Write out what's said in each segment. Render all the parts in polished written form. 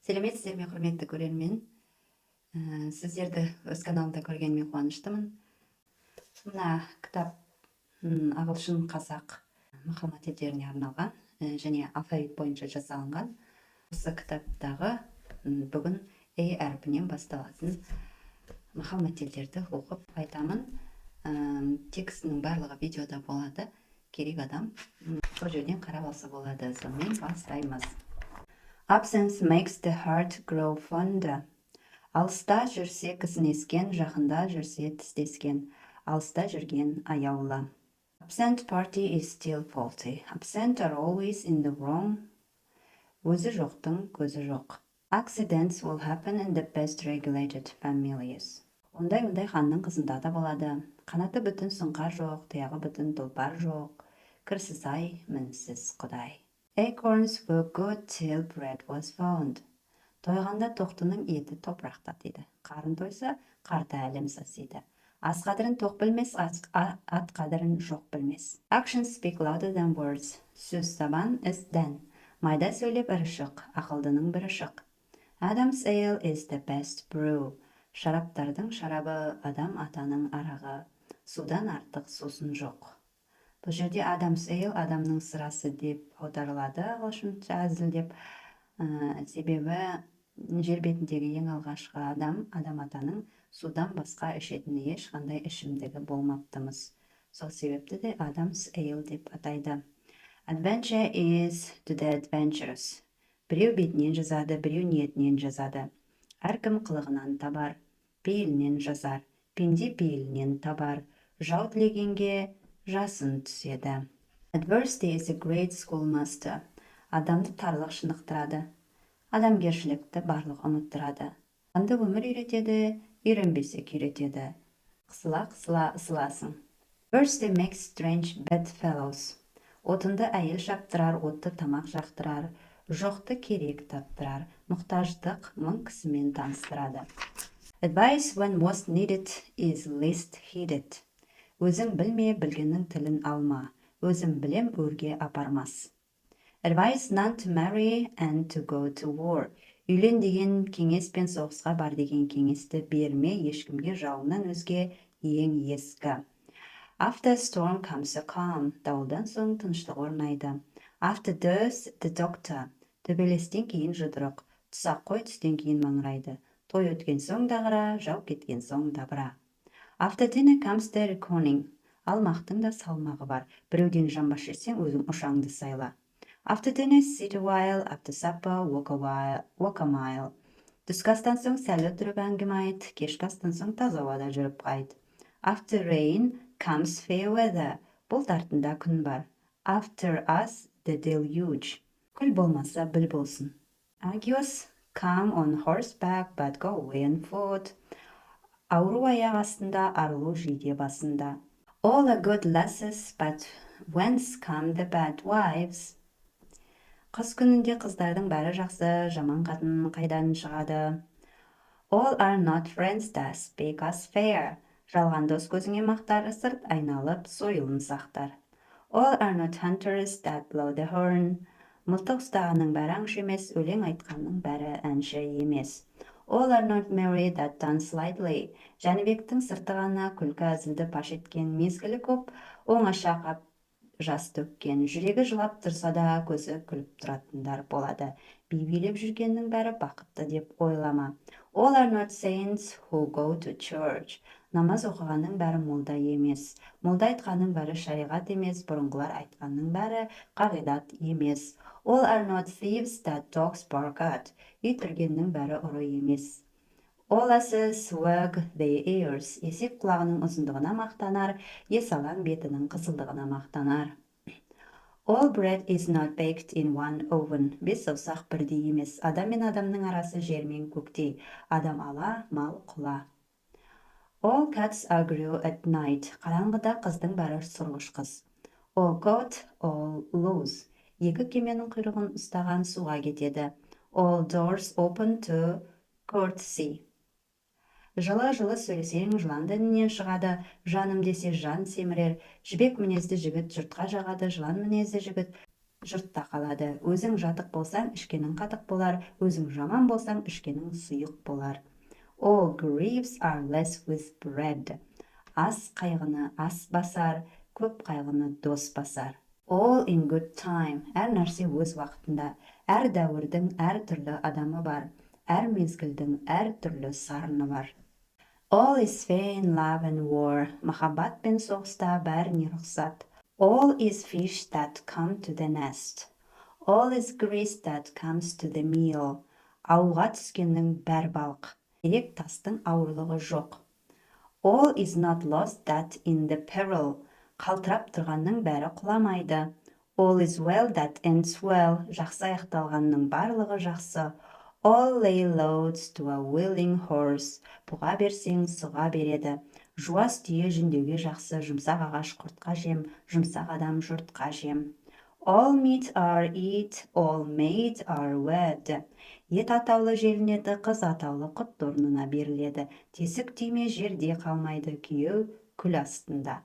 Салеметсізбе, құрметті көрермен. Сіздерді өз каналымда көргеніме қуаныштымын. Мына кітап ағылшын қазақ мақал мәтелдеріне арналған және алфавит бойынша жасалынған. Осы кітаптағы бүгін A әрпінен басталатын мақал мәтелдерді оқып айтамын. Текстінің барлығы видеода болады. Керек адам сол жерден қарап алса болады. Сонымен бастаймыз. Absence makes the heart grow fonder. Алыста жүрсе кісінескен, жақында жүрсе тістескен. Алыста жүрген аяулы. Absent party is still faulty. Absent are always in the wrong. Өзі жоқтың көзі жоқ. Accidents will happen in the best regulated families. Ондай-ондай ханның қызында да болады. Қанаты бүтін сұңқар жоқ, тұяғы бүтін тұлпар жоқ. Кірсіз ай, мінсіз-Құдай. Acorns were good till bread was found. Тойғанда тоқтының еті топырақта дейді. Қарын тойса, қарта әлем сасиды. Ас қадірін тоқ білмес, ат қадірін жоқ білмес. Actions speak louder than words. Сөз табан, іс дән. Майда сөйлеп ірі шық, ақылдының бірі шық. Adam's ale is the best brew. Шараптардың шарабы, адам атаның арағы. Судан артық сусын жоқ. Бұл жерде Adam's ale, адамның сырасы деп аударылады, ағылшынша әзілдеп. Себебі жер бетіндегі ең алғашқы адам атаның судан басқа ішетін ешқандай ішімдігі болмаптымыз. Сол себепті де Adam's ale деп атайды. Adventure is to the adventurous. Біреу бетінен жазады, біреу ниетінен жазады. Әркім қылығынан табар, пейілінен жазар, пенде пейілінен табар. Жау тілегенге жасын түседі. Adversity is a great schoolmaster. Адамды тарлық шынықтырады. Адамгершілікті барлық ұмыттырады. Адамды өмір үйретеді, үйренбесе күйретеді. Қысыла ысыласың. Adversity makes strange bedfellows. Отынды әйел шаптырар, отты тамақ жақтырар. Жоқты керек таптырар. Мұқтаждық мың кісімен таныстырады. Advice when most needed is least heeded. Өзің білме, білгеннің тілін алма. Өзім білем, өрге апармас. Advice not to marry and to go to war. Үйлен деген кеңес пен соғысқа бар деген кеңесті берме, ешкімге жауынан өзге ең ескі. After storm comes a calm. Дауылдан соң тыныштық орнайды. After death, the doctor. Төбелестен кейін жұдырық. Тұсақ қой түстен кейін маңырайды. Той өткен соң дағыра, жау кеткен соң дабыра. After dinner comes the reckoning. Алмақтың да салмағы бар. Біреуден жамбас жесең, өзің ұшаңды сайла. After dinner, sit a while. After supper, walk a mile. Түскі астан соң сәл отырып әңгіме айт. Кешкі астан соң таза ауада жүріп қайт. After rain comes fair weather. Бұлт артында күн бар. After us, the deluge. Күл болмаса біл болсын. Agios come on horseback, but go away on foot. Ауру аяқ астында, арылу жиде басында. All are good lasses, but whence come the bad wives? Қыз күнінде қыздардың бәрі жақсы, жаман қатын қайдан шығады? All are not friends that speak us fair. Жалған дос көзіңе мақтар, сырт айналып, сойылын сақтар. All are not hunters that blow the horn. Мылтық ұстағанның бәрі аңшы емес, өлең айтқанның бәрі әнші емес. All are not merry that dance lightly. Жәнібектің сырты ғана күлкі әзілді паш еткен, мезгілі көп, оңаша қап жас төккен. Жүрегі жылап тұрса да, көзі күліп тұратындар болады. Би билеп жүргеннің бәрі бақытты деп ойлама. All are not saints who go to church. Намаз оқығанның бәрі молда емес. Молда айтқанның бәрі шариғат емес, бұрынғылар айтқанның бәрі қағидат емес. All are not thieves that dogs bark at. Ит үргеннің бәрі ұры емес. All asses wag their ears. Есек құлағының ұзындығына мақтанар, есалаң бетінің қызылдығына мақтанар. All bread is not baked in one oven. Бес саусақ бірдей емес. Адам мен адамның арасы жер мен көктей. Адам ала, мал құла. All cats argue at night. Қараңғыда қыздың бәрі сұрғыш қыз. All got, all lose. Екі кеменің құйрығын ұстаған суға кетеді. All doors open to courtesy. Жылы-жылы сөйлесең, жылан дінінен шығады. Жаным десе жан семірер. Жібек мінезді жігіт жұртқа жағады. Жылан мінезді жігіт жұртта қалады. Өзің жатық болсаң, ішкенің қатық болар. Өзің жаман болсаң, ішкенің сұйық болар. All griefs are less with bread. Аз қайғыны ас басар, көп қайғыны дос басар. All in good time. Әр нәрсе өз уақытында. Әр дәуірдің әр түрлі адамы бар. Әр мезгілдің әр түрлі сарыны бар. All is fair in love and war. Махаббат пен соғыста бәріне рұқсат. All is fish that come to the nest. All is grease that comes to the meal. Ауға түскеннің бәр балық. Керек тастың ауырлығы жоқ. All is not lost that in the peril. Қалтырап тұрғанның бәрі құламайды. All is well that ends well. Жақсы аяқталғанның барлығы жақсы. All lay loads to a willing horse. Бұға берсең, сұға береді. Жуас түйе жүндеуге жақсы, жұмсақ ағаш құртқа жем, жұмсақ адам жұртқа жем. All meat are eat, all made are wed. Ет атаулы желінеді, қыз атаулы құтты орнына беріледі. Тесік түйме жерде қалмайды, күйеу күл астында.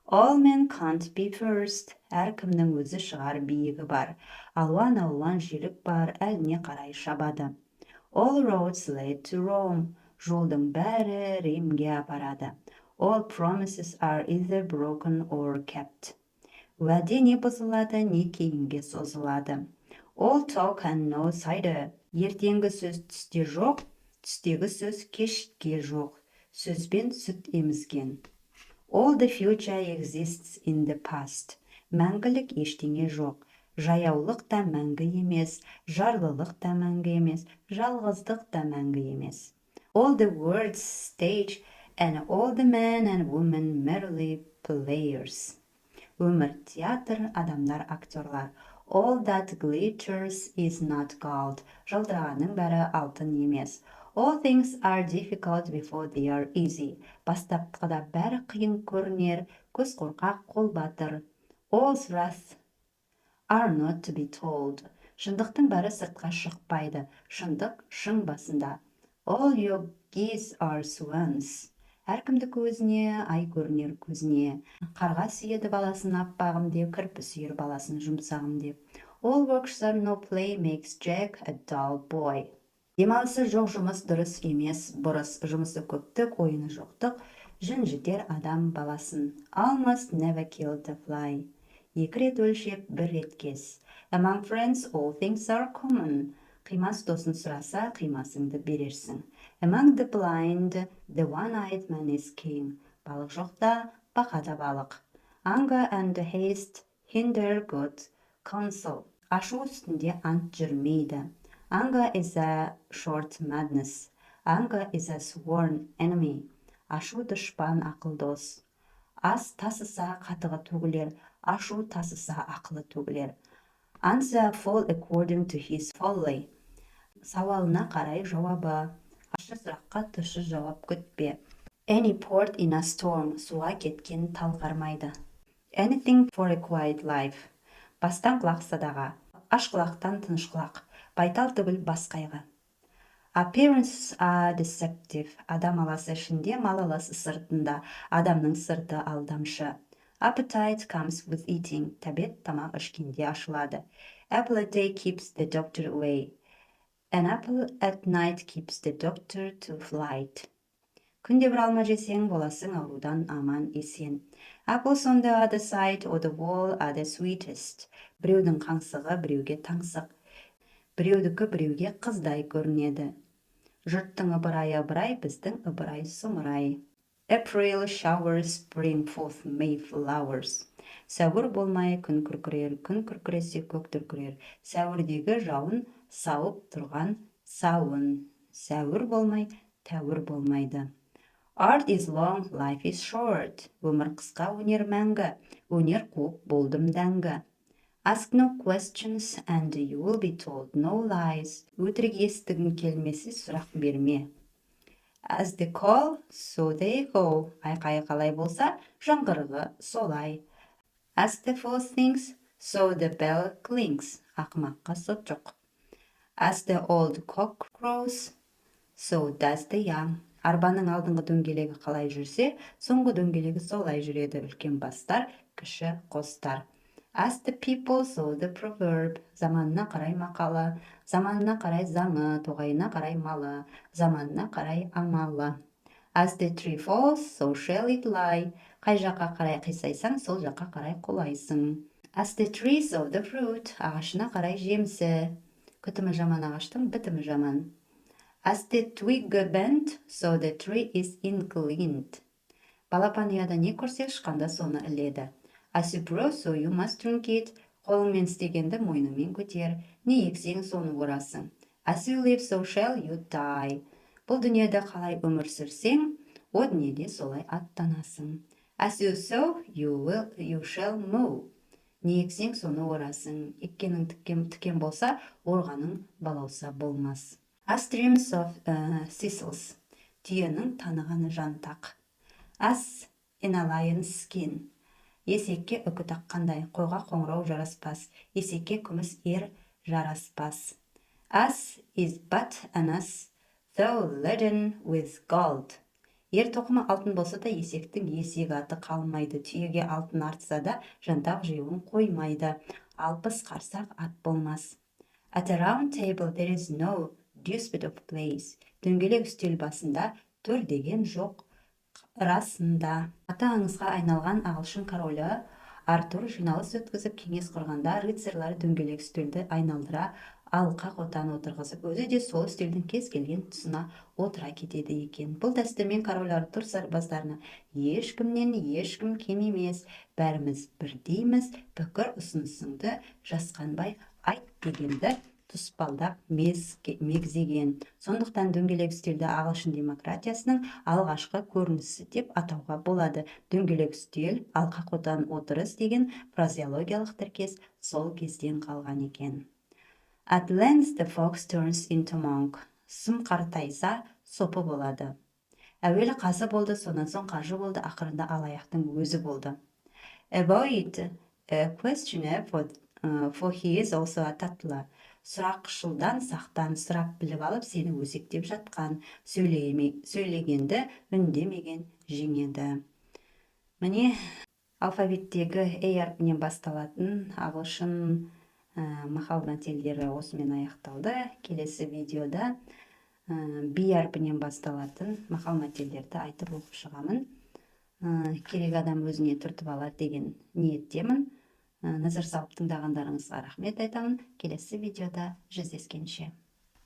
All men can't be first. Әркімнің өзі шығар биігі бар. Алуан-алуан желік бар, әліне қарай шабады. All roads lead to Rome. Жолдың бәрі Римге апарады. All promises are either broken or kept. Уәде не бұзылады, не кейінге созылады. All talk and no cider. Ертеңгі сөз түсте жоқ, түстегі сөз кешке жоқ. Сөзбен сүт емізген. All the future exists in the past. Мәңгілік ештеңе жоқ. Жаяулық та мәңгі емес, жарлылық та мәңгі емес, жалғыздық та мәңгі емес. All the words stage and all the men and women merely players. Өмір театр, адамдар актерлар. All that glitters is not gold. Жылтырағанның бәрі алтын емес. All things are difficult before they are easy. Бастапқыда бәрі қиын көрінер, көз қорқақ, қол батыр. All wrath are not to be told. Шындықтың бәрі сыртқа шықпайды. Шындық шың басында. All your geese are swans. Әркімді көзіне, ай көрінер көзіне. Қарға сүйеді баласын аппағым деп, кірпі сүйер баласын жұмсағым деп. All works are no play makes Jack a dull boy. Демалысы жоқ жұмыс дұрыс емес, бұрыс. Жұмысы көптік, ойыны жоқтық, жын жітер адам баласын. All must never kill the fly. Екі рет өлшеп, бір рет кес. Among friends all things are common. Қимас досын сұраса, қимасыңды берерсің. Among the blind, the one-eyed man is king. Балық жоқта, бақада балық. Anger and haste hinder good counsel. Ашу үстінде ант жүрмейді. Anger is a short madness. Anger is a sworn enemy. Ашу дұшпан ақыл дос. Ас тасыса қатығы төгілер, ашу тасыса ақылы төгілер. Answer fall according to his folly. Сауалына қарай жауабы. Ащы сұраққа тұщы жауап күтпе. Any port in a storm. Суға кеткен талғармайды. Anything for a quiet life. Бастан құлақ садаға. Аш құлақтан тыныш құлақ. Байтал түгіл бас қайғы. Appearances are deceptive. Адам аласы ішінде, мал аласы сыртында. Адамның сырты алдамшы. Appetite comes with eating. Тәбет тамақ ішкенде ашылады. Apple a day keeps the doctor away. An apple at night keeps the doctor to flight. Күнде бір алма жесең, боласың аурудан аман есен. Apples on the other side of the wall are the sweetest. Біреудің қаңсығы біреуге таңсық. Біреудікі біреуге қыздай көрінеді. Жұрттың ыбырай, біздің ыбырай сұмырай. April showers bring forth May flowers. Сәуір болмай күн күркірер, күн күркіресе көк түркірер. Сәуірдегі жауын сауып тұрған сауын. Сәуір болмай, тәуір болмайды. Art is long, life is short. Өмір қысқа, өнер мәңгі. Өнер қуып болдым дәңгі. Ask no questions and you will be told no lies. Өтірік естігің келмесе сұрақ берме. As they call, so they go. Айқайы қалай болса, жаңғырығы солай. As the fool thinks, so the bell clings. Ақымаққа сот жоқ. As the old cock crows, so does the young. Арбаның алдыңғы дөңгелегі қалай жүрсе, соңғы дөңгелегі солай жүреді. Үлкен бастар, кіші қостар. As the people, so the proverb. Заманына қарай мақалы, заманына қарай заңы, тоғайына қарай малы, заманына қарай амалы. As the tree falls, so shall it lie. Қай жаққа қарай қисайсаң, сол жаққа қарай құлайсың. As the tree, so the fruit. Ағашына қарай жемісі. Күтімі жаман ағаштың, бітімі жаман. As the twig bent, so the tree is inclined. Балапан ұяда не көрсе, ұшқанда соны іледі. As you grow, so you must drink it. Қолыңмен істегенді мойныңмен көтер. Не ексең, соны орасың. As you live, so shall you die. Бұл дүниеде қалай өмір сүрсең, о дүниеде солай аттанасың. As you sow, you shall mow. Не ексең, соны орасың. Еккенің тікен болса, орғаның балауса болмас. As dreams of thistles. Түйенің танығаны жантақ. As in a lion's skin. Есекке үкі таққандай, қойға қоңырау жараспас. Есекке күміс ер жараспас. As is but an ass, though laden with gold. Ер тоқымы алтын болса да, есектің есек аты қалмайды. Түйеге алтын артса да, жантақ жеуін қоймайды. Алпыс қарсақ ат болмас. At a round table there is no dispute of place. Дөңгелек үстел басында төр деген жоқ. Расында. Аты аңызға айналған ағылшын королі Артур жиналыс өткізіп кеңес құрғанда рыцарьлар дөңгелек үстелді айналдыра алқа қотан отырғызып, өзі де сол үстелдің кез келген тұсына отыра кетеді екен. Бұл дәстүрмен король Артур сарбаздарына ешкімнен ешкім кем емес, бәріміз бірдейміз, пікір ұсынысыңды жасқанбай айт дегенді тұспалдап мегзеген. Сондықтан дөңгелек үстелді ағылшын демократиясының алғашқы көрінісі деп атауға болады. Дөңгелек үстел, алқа қотан отырыс деген фразеологиялық тіркес сол кезден қалған екен. At length the fox turns into monk. Сұм қартайса, сопы болады. Әуелі қазы болды, сонан соң қажы болды, ақырында алаяқтың өзі болды. Avoid a questioner for he is also a tattler. Сұрақшылдан сақтан, сұрақ біліп алып, сені өсектеп жатқан, сөйлегенді үндемеген жеңеді. Міне, алфавиттегі A әрпінен басталатын ағылшын мақал мәтелдері осымен аяқталды. Келесі видеода B әрпінен басталатын мақал мәтелдерді айтып оқып шығамын. Керек адам өзіне түртіп алады деген ниеттемін. Назар салып тыңдағандарыңызға рахмет айтамын. Келесі видеода жүздескенше.